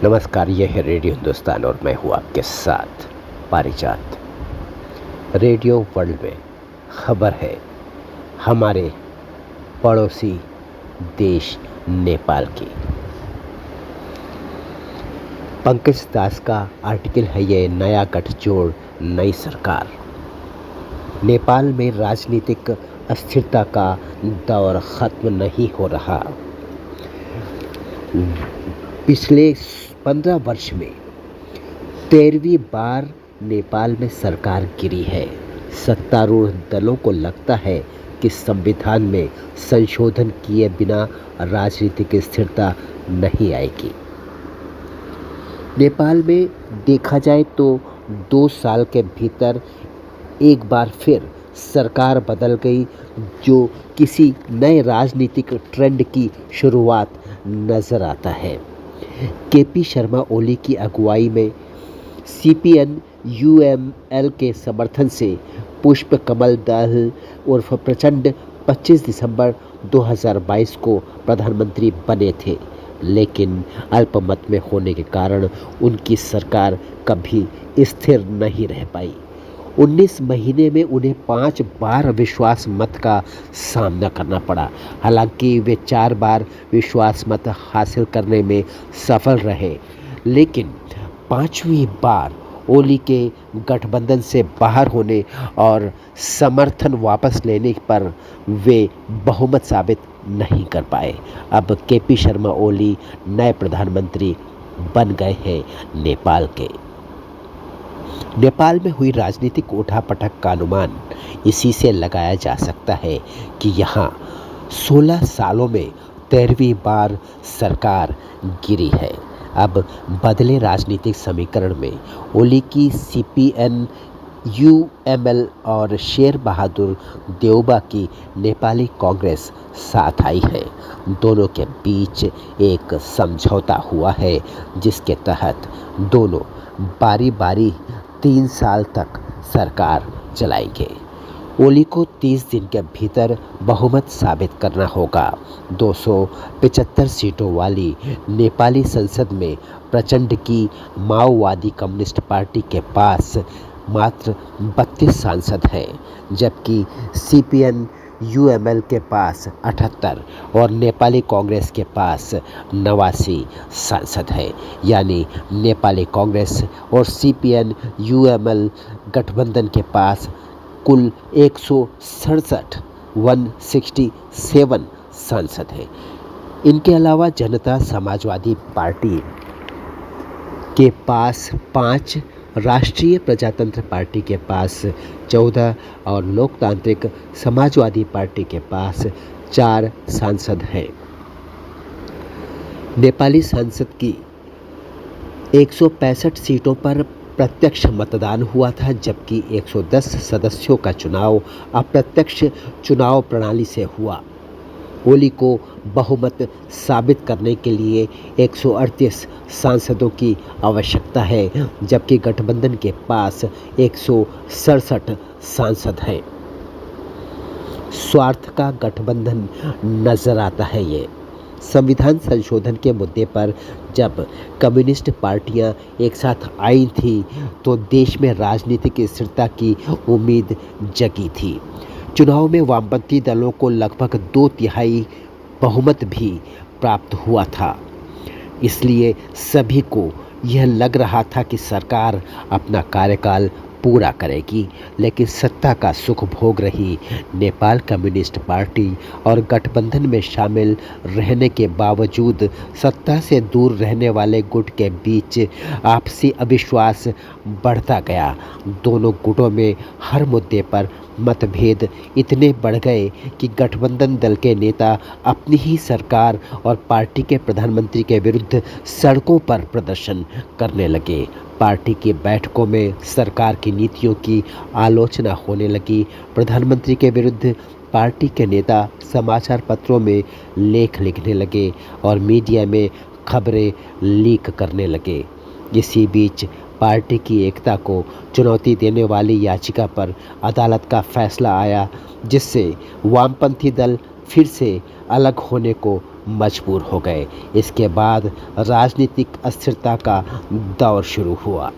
नमस्कार, यह है रेडियो हिंदुस्तान और मैं हूँ आपके साथ पारिजात। रेडियो वर्ल्ड में खबर है हमारे पड़ोसी देश नेपाल की। पंकज दास का आर्टिकल है ये, नया गठजोड़ नई सरकार। नेपाल में राजनीतिक अस्थिरता का दौर खत्म नहीं हो रहा। पिछले 15 वर्ष में 13वीं बार नेपाल में सरकार गिरी है। सत्तारूढ़ दलों को लगता है कि संविधान में संशोधन किए बिना राजनीतिक स्थिरता नहीं आएगी। नेपाल में देखा जाए तो 2 साल के भीतर एक बार फिर सरकार बदल गई, जो किसी नए राजनीतिक ट्रेंड की शुरुआत नजर आता है। केपी शर्मा ओली की अगुवाई में सीपीएन यूएमएल के समर्थन से पुष्प कमल दल उर्फ प्रचंड 25 दिसंबर 2022 को प्रधानमंत्री बने थे, लेकिन अल्पमत में होने के कारण उनकी सरकार कभी स्थिर नहीं रह पाई। 19 महीने में उन्हें 5 बार विश्वास मत का सामना करना पड़ा। हालांकि वे 4 बार विश्वास मत हासिल करने में सफल रहे, लेकिन 5वीं बार ओली के गठबंधन से बाहर होने और समर्थन वापस लेने पर वे बहुमत साबित नहीं कर पाए। अब केपी शर्मा ओली नए प्रधानमंत्री बन गए हैं नेपाल के। नेपाल में हुई राजनीतिक उठापटक का अनुमान इसी से लगाया जा सकता है कि यहाँ 16 सालों में 13वीं बार सरकार गिरी है। अब बदले राजनीतिक समीकरण में ओली की सीपीएन यूएमएल और शेर बहादुर देउबा की नेपाली कांग्रेस साथ आई है। दोनों के बीच एक समझौता हुआ है, जिसके तहत दोनों बारी बारी 3 साल तक सरकार चलाएंगे। ओली को 30 दिन के भीतर बहुमत साबित करना होगा। 275 सीटों वाली नेपाली संसद में प्रचंड की माओवादी कम्युनिस्ट पार्टी के पास मात्र 32 सांसद हैं, जबकि सीपीएन यूएमएल के पास 78 और नेपाली कांग्रेस के पास 89 सांसद हैं। यानी नेपाली कांग्रेस और सीपीएन यूएमएल गठबंधन के पास कुल 167 सांसद हैं। इनके अलावा जनता समाजवादी पार्टी के पास 5, राष्ट्रीय प्रजातंत्र पार्टी के पास 14 और लोकतांत्रिक समाजवादी पार्टी के पास 4 सांसद हैं। नेपाली संसद की 165 सीटों पर प्रत्यक्ष मतदान हुआ था, जबकि 110 सदस्यों का चुनाव अप्रत्यक्ष चुनाव प्रणाली से हुआ। ओली को बहुमत साबित करने के लिए 138 सांसदों की आवश्यकता है, जबकि गठबंधन के पास 167 सांसद हैं। स्वार्थ का गठबंधन नजर आता है ये। संविधान संशोधन के मुद्दे पर जब कम्युनिस्ट पार्टियां एक साथ आई थी तो देश में राजनीतिक स्थिरता की उम्मीद जगी थी। चुनाव में वामपंथी दलों को लगभग 2/3 बहुमत भी प्राप्त हुआ था। इसलिए सभी को यह लग रहा था कि सरकार अपना कार्यकाल पूरा करेगी, लेकिन सत्ता का सुख भोग रही नेपाल कम्युनिस्ट पार्टी और गठबंधन में शामिल रहने के बावजूद सत्ता से दूर रहने वाले गुट के बीच आपसी अविश्वास बढ़ता गया। दोनों गुटों में हर मुद्दे पर मतभेद इतने बढ़ गए कि गठबंधन दल के नेता अपनी ही सरकार और पार्टी के प्रधानमंत्री के विरुद्ध सड़कों पर प्रदर्शन करने लगे। पार्टी की बैठकों में सरकार की नीतियों की आलोचना होने लगी। प्रधानमंत्री के विरुद्ध पार्टी के नेता समाचार पत्रों में लेख लिखने लगे और मीडिया में खबरें लीक करने लगे। इसी बीच पार्टी की एकता को चुनौती देने वाली याचिका पर अदालत का फैसला आया, जिससे वामपंथी दल फिर से अलग होने को मजबूर हो गए। इसके बाद राजनीतिक अस्थिरता का दौर शुरू हुआ।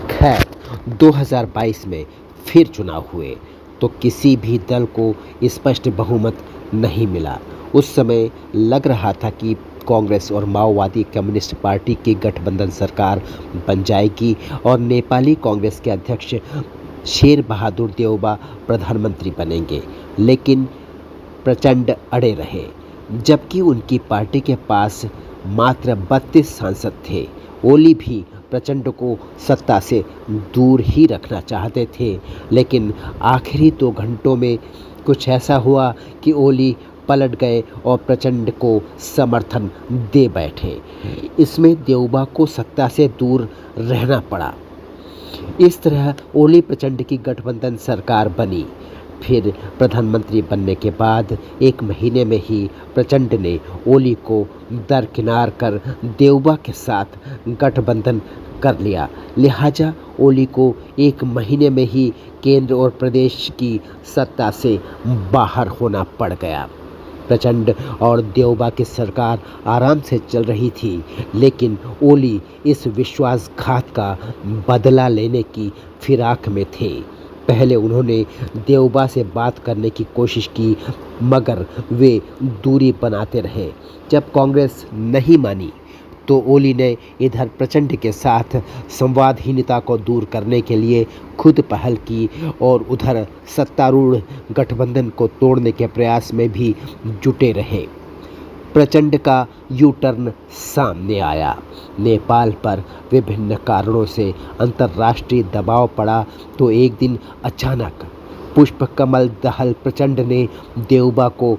खैर, 2022 में फिर चुनाव हुए तो किसी भी दल को स्पष्ट बहुमत नहीं मिला। उस समय लग रहा था कि कांग्रेस और माओवादी कम्युनिस्ट पार्टी की गठबंधन सरकार बन जाएगी और नेपाली कांग्रेस के अध्यक्ष शेर बहादुर देउबा प्रधानमंत्री बनेंगे। लेकिन प्रचंड अड़े रहे, जबकि उनकी पार्टी के पास मात्र 32 सांसद थे। ओली भी प्रचंड को सत्ता से दूर ही रखना चाहते थे, लेकिन आखिरी 2 घंटों में कुछ ऐसा हुआ कि ओली पलट गए और प्रचंड को समर्थन दे बैठे। इसमें देउबा को सत्ता से दूर रहना पड़ा। इस तरह ओली प्रचंड की गठबंधन सरकार बनी। फिर प्रधानमंत्री बनने के बाद 1 महीने में ही प्रचंड ने ओली को दरकिनार कर देउबा के साथ गठबंधन कर लिया। लिहाजा ओली को 1 महीने में ही केंद्र और प्रदेश की सत्ता से बाहर होना पड़ गया। प्रचंड और देउबा की सरकार आराम से चल रही थी, लेकिन ओली इस विश्वासघात का बदला लेने की फिराक में थे। पहले उन्होंने देउबा से बात करने की कोशिश की, मगर वे दूरी बनाते रहे। जब कांग्रेस नहीं मानी तो ओली ने इधर प्रचंड के साथ संवादहीनता को दूर करने के लिए खुद पहल की और उधर सत्तारूढ़ गठबंधन को तोड़ने के प्रयास में भी जुटे रहे। प्रचंड का यू टर्न सामने आया। नेपाल पर विभिन्न कारणों से अंतर्राष्ट्रीय दबाव पड़ा तो एक दिन अचानक पुष्पकमल दहल प्रचंड ने देउबा को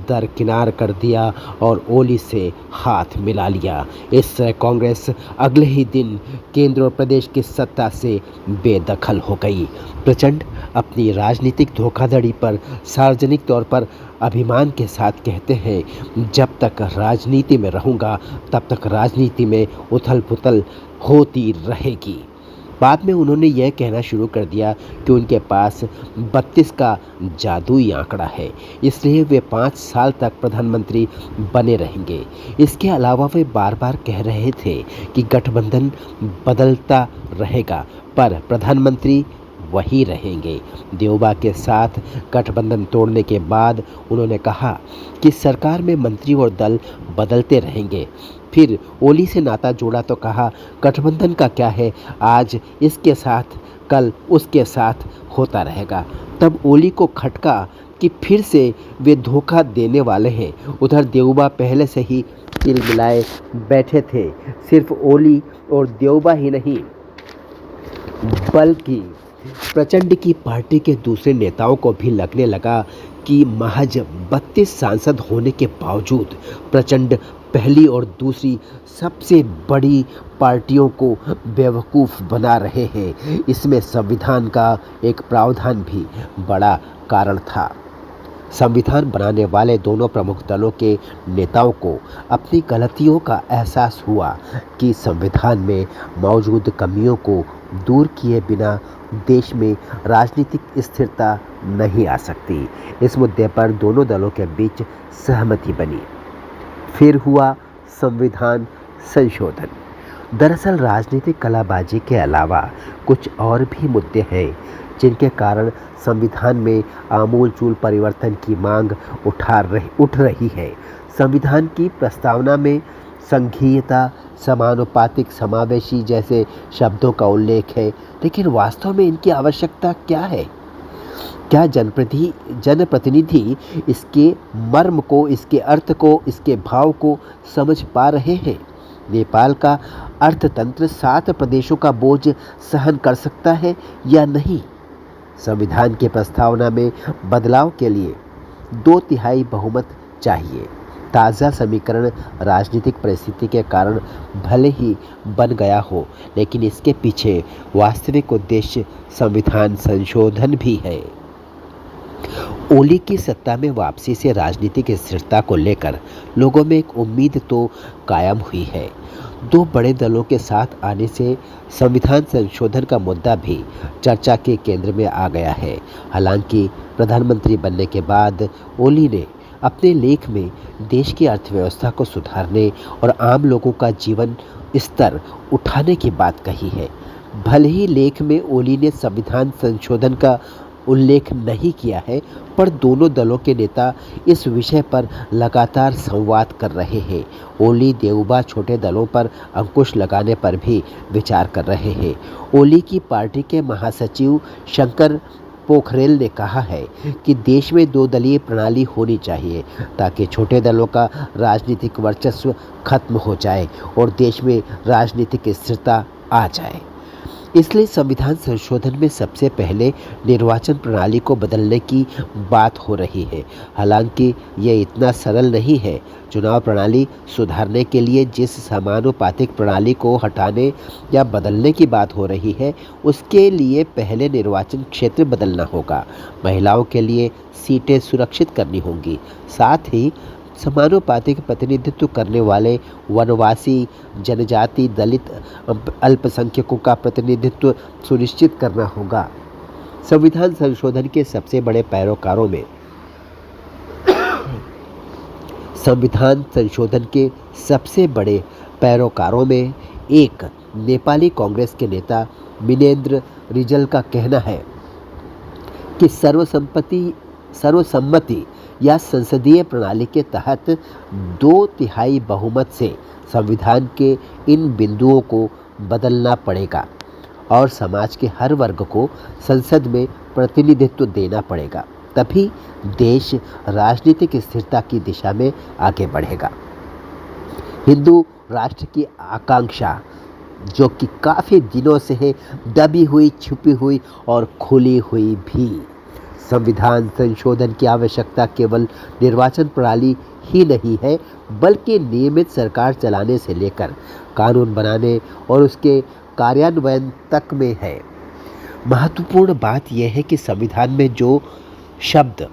दरकिनार कर दिया और ओली से हाथ मिला लिया। इससे कांग्रेस अगले ही दिन केंद्र और प्रदेश की सत्ता से बेदखल हो गई। प्रचंड अपनी राजनीतिक धोखाधड़ी पर सार्वजनिक तौर पर अभिमान के साथ कहते हैं, जब तक राजनीति में रहूँगा तब तक राजनीति में उथल पुथल होती रहेगी। बाद में उन्होंने यह कहना शुरू कर दिया कि उनके पास 32 का जादुई आंकड़ा है, इसलिए वे 5 साल तक प्रधानमंत्री बने रहेंगे। इसके अलावा वे बार बार कह रहे थे कि गठबंधन बदलता रहेगा पर प्रधानमंत्री वही रहेंगे। देउबा के साथ गठबंधन तोड़ने के बाद उन्होंने कहा कि सरकार में मंत्री और दल बदलते रहेंगे। फिर ओली से नाता जोड़ा तो कहा, गठबंधन का क्या है, आज इसके साथ कल उसके साथ होता रहेगा। तब ओली को खटका कि फिर से वे धोखा देने वाले हैं। उधर देउबा पहले से ही तिल मिलाए बैठे थे। सिर्फ ओली और देउबा ही नहीं, बल्कि प्रचंड की पार्टी के दूसरे नेताओं को भी लगने लगा कि महज 32 सांसद होने के बावजूद प्रचंड पहली और दूसरी सबसे बड़ी पार्टियों को बेवकूफ़ बना रहे हैं। इसमें संविधान का एक प्रावधान भी बड़ा कारण था। संविधान बनाने वाले दोनों प्रमुख दलों के नेताओं को अपनी गलतियों का एहसास हुआ कि संविधान में मौजूद कमियों को दूर किए बिना देश में राजनीतिक स्थिरता नहीं आ सकती। इस मुद्दे पर दोनों दलों के बीच सहमति बनी। फिर हुआ संविधान संशोधन। दरअसल राजनीतिक कलाबाजी के अलावा कुछ और भी मुद्दे हैं जिनके कारण संविधान में आमूलचूल परिवर्तन की मांग उठ रही है। संविधान की प्रस्तावना में संघीयता, समानुपातिक, समावेशी जैसे शब्दों का उल्लेख है, लेकिन वास्तव में इनकी आवश्यकता क्या है? क्या जनप्रतिनिधि इसके मर्म को, इसके अर्थ को, इसके भाव को समझ पा रहे हैं? नेपाल का अर्थतंत्र 7 प्रदेशों का बोझ सहन कर सकता है या नहीं? संविधान की प्रस्तावना में बदलाव के लिए 2/3 बहुमत चाहिए। ताज़ा समीकरण राजनीतिक परिस्थिति के कारण भले ही बन गया हो, लेकिन इसके पीछे वास्तविक उद्देश्य संविधान संशोधन भी है। ओली की सत्ता में वापसी से राजनीतिक स्थिरता को लेकर लोगों में एक उम्मीद तो कायम हुई है। दो बड़े दलों के साथ आने से संविधान संशोधन का मुद्दा भी चर्चा के केंद्र में आ गया है। हालांकि प्रधानमंत्री बनने के बाद ओली ने अपने लेख में देश की अर्थव्यवस्था को सुधारने और आम लोगों का जीवन स्तर उठाने की बात कही है। भले ही लेख में ओली ने संविधान संशोधन का उल्लेख नहीं किया है, पर दोनों दलों के नेता इस विषय पर लगातार संवाद कर रहे हैं। ओली देउबा छोटे दलों पर अंकुश लगाने पर भी विचार कर रहे हैं। ओली की पार्टी के महासचिव शंकर पोखरेल ने कहा है कि देश में दो दलीय प्रणाली होनी चाहिए ताकि छोटे दलों का राजनीतिक वर्चस्व खत्म हो जाए और देश में राजनीतिक स्थिरता आ जाए। इसलिए संविधान संशोधन में सबसे पहले निर्वाचन प्रणाली को बदलने की बात हो रही है। हालांकि ये इतना सरल नहीं है। चुनाव प्रणाली सुधारने के लिए जिस समानुपातिक प्रणाली को हटाने या बदलने की बात हो रही है, उसके लिए पहले निर्वाचन क्षेत्र बदलना होगा। महिलाओं के लिए सीटें सुरक्षित करनी होंगी। साथ ही समानुपातिक प्रतिनिधित्व करने वाले वनवासी, जनजाति, दलित, अल्पसंख्यकों का प्रतिनिधित्व सुनिश्चित करना होगा। संविधान संशोधन के सबसे बड़े पैरोकारों में संविधान संशोधन के सबसे बड़े पैरोकारों में एक नेपाली कांग्रेस के नेता मिनेन्द्र रिजल का कहना है कि सर्वसम्मति या संसदीय प्रणाली के तहत 2/3 बहुमत से संविधान के इन बिंदुओं को बदलना पड़ेगा और समाज के हर वर्ग को संसद में प्रतिनिधित्व देना पड़ेगा। तभी देश राजनीतिक स्थिरता की दिशा में आगे बढ़ेगा। हिंदू राष्ट्र की आकांक्षा, जो कि काफ़ी दिनों से है, दबी हुई, छुपी हुई और खुली हुई भी। संविधान संशोधन की आवश्यकता केवल निर्वाचन प्रणाली ही नहीं है, बल्कि नियमित सरकार चलाने से लेकर कानून बनाने और उसके कार्यान्वयन तक में है। महत्वपूर्ण बात यह है कि संविधान में जो शब्द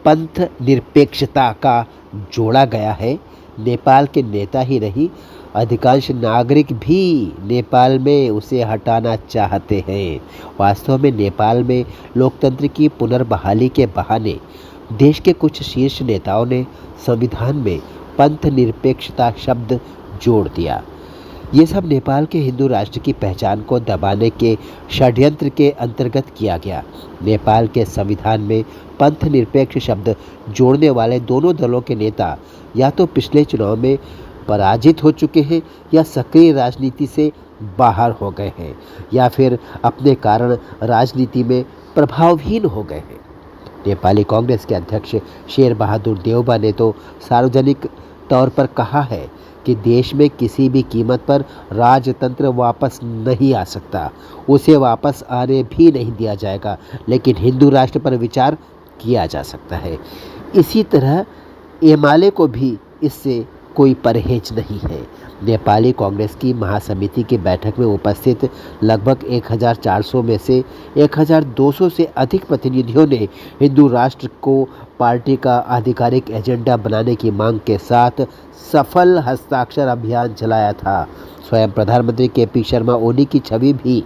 पंथ निरपेक्षता का जोड़ा गया है, नेपाल के नेता ही नहीं, अधिकांश नागरिक भी नेपाल में उसे हटाना चाहते हैं। वास्तव में नेपाल में लोकतंत्र की पुनर्बहाली के बहाने देश के कुछ शीर्ष नेताओं ने संविधान में पंथ निरपेक्षता शब्द जोड़ दिया। ये सब नेपाल के हिंदू राष्ट्र की पहचान को दबाने के षड्यंत्र के अंतर्गत किया गया। नेपाल के संविधान में पंथ निरपेक्ष शब्द जोड़ने वाले दोनों दलों के नेता या तो पिछले चुनाव में पराजित हो चुके हैं या सक्रिय राजनीति से बाहर हो गए हैं या फिर अपने कारण राजनीति में प्रभावहीन हो गए हैं। नेपाली कांग्रेस के अध्यक्ष शेर बहादुर देउबा ने तो सार्वजनिक तौर पर कहा है कि देश में किसी भी कीमत पर राजतंत्र वापस नहीं आ सकता, उसे वापस आने भी नहीं दिया जाएगा, लेकिन हिंदू राष्ट्र पर विचार किया जा सकता है। इसी तरह एमाले को भी इससे कोई परहेज नहीं है। नेपाली कांग्रेस की महासमिति की बैठक में उपस्थित लगभग 1400 में से 1200 से अधिक प्रतिनिधियों ने हिंदू राष्ट्र को पार्टी का आधिकारिक एजेंडा बनाने की मांग के साथ सफल हस्ताक्षर अभियान चलाया था। स्वयं प्रधानमंत्री केपी शर्मा ओली की छवि भी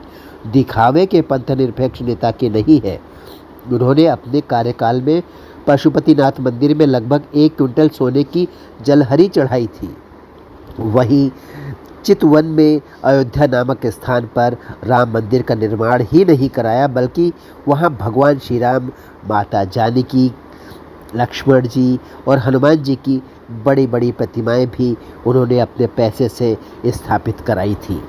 दिखावे के पंथनिरपेक्ष नेता की नहीं है। उन्होंने अपने कार्यकाल में पशुपतिनाथ मंदिर में लगभग 1 क्विंटल सोने की जलहरी चढ़ाई थी। वहीं चितवन में अयोध्या नामक स्थान पर राम मंदिर का निर्माण ही नहीं कराया, बल्कि वहां भगवान श्री राम, माता जानकी, लक्ष्मण जी और हनुमान जी की बड़ी बड़ी प्रतिमाएं भी उन्होंने अपने पैसे से स्थापित कराई थी।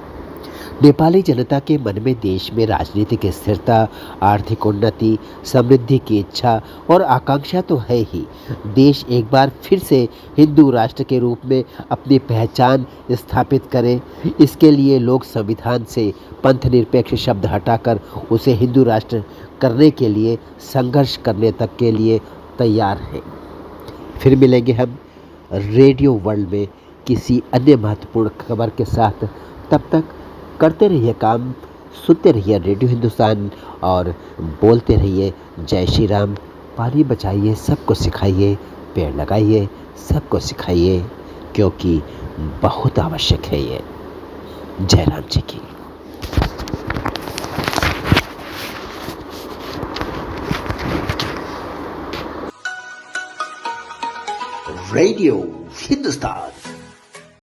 नेपाली जनता के मन में देश में राजनीतिक स्थिरता, आर्थिक उन्नति, समृद्धि की इच्छा और आकांक्षा तो है ही। देश एक बार फिर से हिंदू राष्ट्र के रूप में अपनी पहचान स्थापित करे, इसके लिए लोग संविधान से पंथ निरपेक्ष शब्द हटाकर उसे हिंदू राष्ट्र करने के लिए संघर्ष करने तक के लिए तैयार हैं। फिर मिलेंगे हम रेडियो वर्ल्ड में किसी अन्य महत्वपूर्ण खबर के साथ। तब तक करते रहिए काम, सुनते रहिए रेडियो हिंदुस्तान और बोलते रहिए जय श्री राम। पानी बचाइए, सबको सिखाइए, पेड़ लगाइए, सबको सिखाइए, क्योंकि बहुत आवश्यक है ये। जयराम जी की। रेडियो हिंदुस्तान